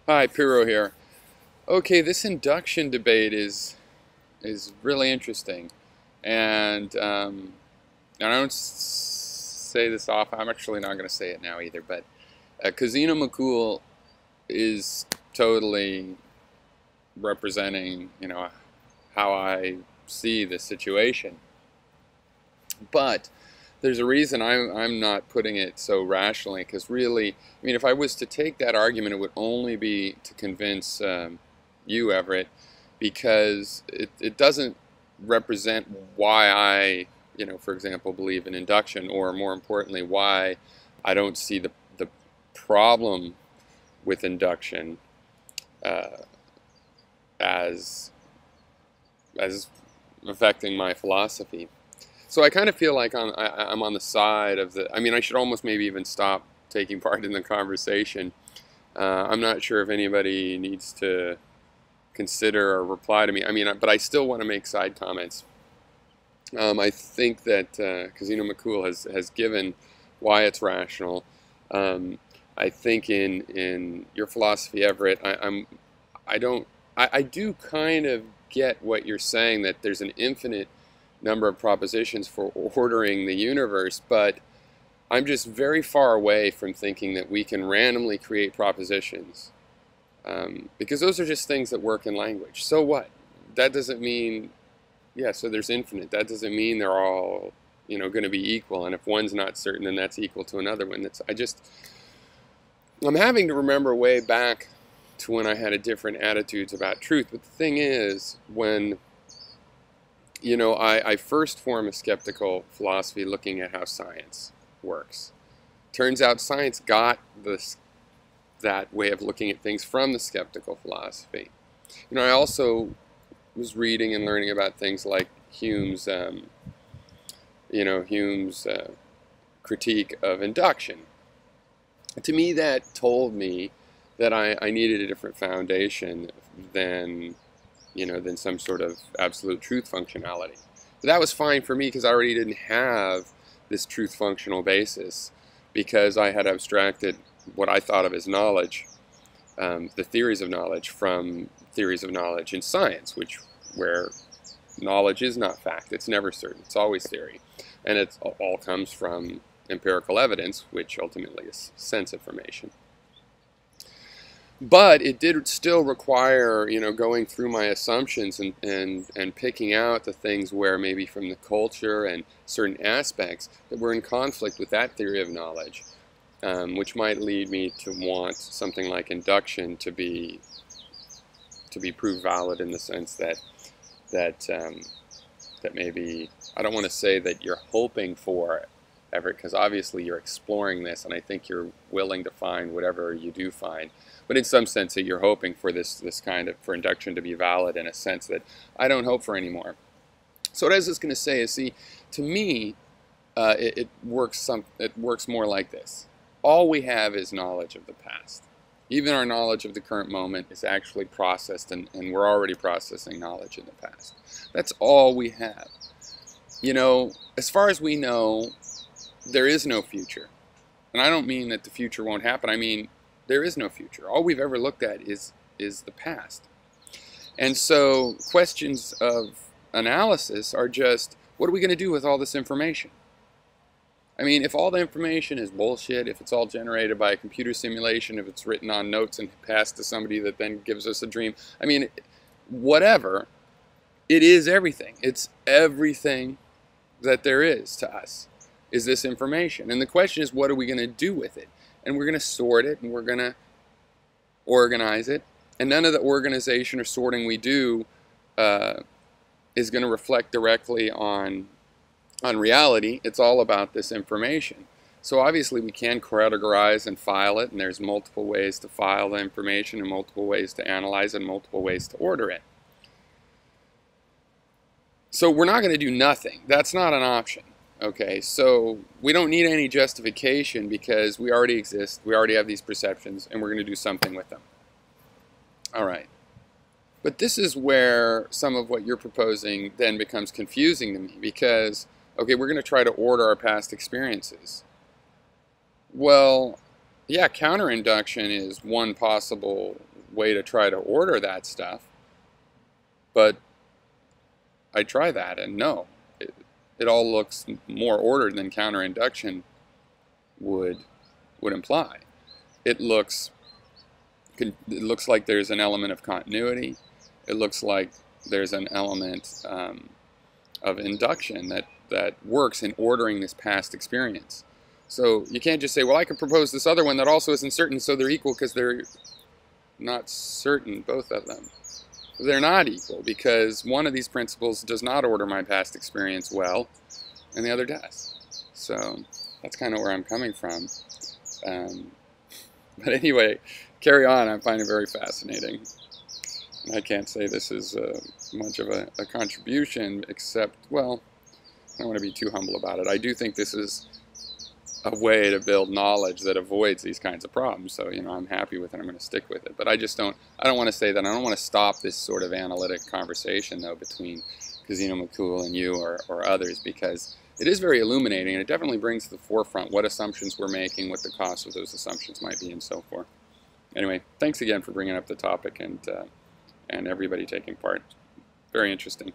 Hi, Piro here. Okay, this induction debate is really interesting, and I don't say this off. I'm actually not going to say it now either. But CousinoMacul is totally representing, how I see the situation. But there's a reason I'm not putting it so rationally, because really, I mean, if I was to take that argument, it would only be to convince you, Everett, because it doesn't represent why I, for example, believe in induction, or more importantly, why I don't see the problem with induction uh, as as affecting my philosophy. So I kind of feel like I'm on the side of the. I mean, I should almost maybe even stop taking part in the conversation. I'm not sure if anybody needs to consider or reply to me. I mean, but I still want to make side comments. I think that CousinoMacul has given why it's rational. I think in your philosophy, Everett, I don't I do kind of get what you're saying, that there's an infinite number of propositions for ordering the universe, but I'm just very far away from thinking that we can randomly create propositions, because those are just things that work in language. So what? That doesn't mean, yeah, so there's infinite. That doesn't mean they're all, going to be equal. And if one's not certain, then that's equal to another one. I'm having to remember way back to when I had a different attitudes about truth. But the thing is, when I first formed a skeptical philosophy looking at how science works. Turns out science got that way of looking at things from the skeptical philosophy. I also was reading and learning about things like Hume's critique of induction. To me, that told me that I needed a different foundation than than some sort of absolute truth functionality. But that was fine for me, because I already didn't have this truth functional basis, because I had abstracted what I thought of as knowledge, the theories of knowledge, from theories of knowledge in science, where knowledge is not fact. It's never certain. It's always theory. And it all comes from empirical evidence, which ultimately is sense information. But it did still require, going through my assumptions and picking out the things where maybe from the culture and certain aspects that were in conflict with that theory of knowledge, which might lead me to want something like induction to be proved valid, in the sense that maybe, I don't want to say that you're hoping for, Everett, because obviously you're exploring this, and I think you're willing to find whatever you do find. But in some sense, that you're hoping for this kind of, for induction to be valid, in a sense that I don't hope for anymore. So what I was just going to say is, see, to me, it works more like this. All we have is knowledge of the past. Even our knowledge of the current moment is actually processed, and we're already processing knowledge in the past. That's all we have. As far as we know, there is no future. And I don't mean that the future won't happen. I mean, there is no future. All we've ever looked at is the past. And so questions of analysis are just, what are we going to do with all this information? I mean, if all the information is bullshit, if it's all generated by a computer simulation, if it's written on notes and passed to somebody that then gives us a dream, I mean, whatever, it is everything. It's everything that there is to us, is this information. And the question is, what are we going to do with it? And we're going to sort it, and we're going to organize it. And none of the organization or sorting we do is going to reflect directly on reality. It's all about this information. So obviously we can categorize and file it, and there's multiple ways to file the information, and multiple ways to analyze it, and multiple ways to order it. So we're not going to do nothing. That's not an option. Okay, so we don't need any justification, because we already exist, we already have these perceptions, and we're going to do something with them. All right. But this is where some of what you're proposing then becomes confusing to me, because, okay, we're going to try to order our past experiences. Well, yeah, counterinduction is one possible way to try to order that stuff, but I try that, and no, it all looks more ordered than counter-induction would imply. It looks like there's an element of continuity. It looks like there's an element of induction that works in ordering this past experience. So you can't just say, well, I could propose this other one that also isn't certain, so they're equal, because they're not certain, both of them. They're not equal, because one of these principles does not order my past experience well, and the other does. So that's kind of where I'm coming from. But anyway, carry on. I find it very fascinating. And I can't say this is much of a contribution, except, well, I don't want to be too humble about it. I do think this is a way to build knowledge that avoids these kinds of problems. So, you know, I'm happy with it. I'm going to stick with it. But I don't want to say that. I don't want to stop this sort of analytic conversation, though, between CousinoMacul and you or others, because it is very illuminating, and it definitely brings to the forefront what assumptions we're making, what the cost of those assumptions might be, and so forth. Anyway, thanks again for bringing up the topic and everybody taking part. Very interesting.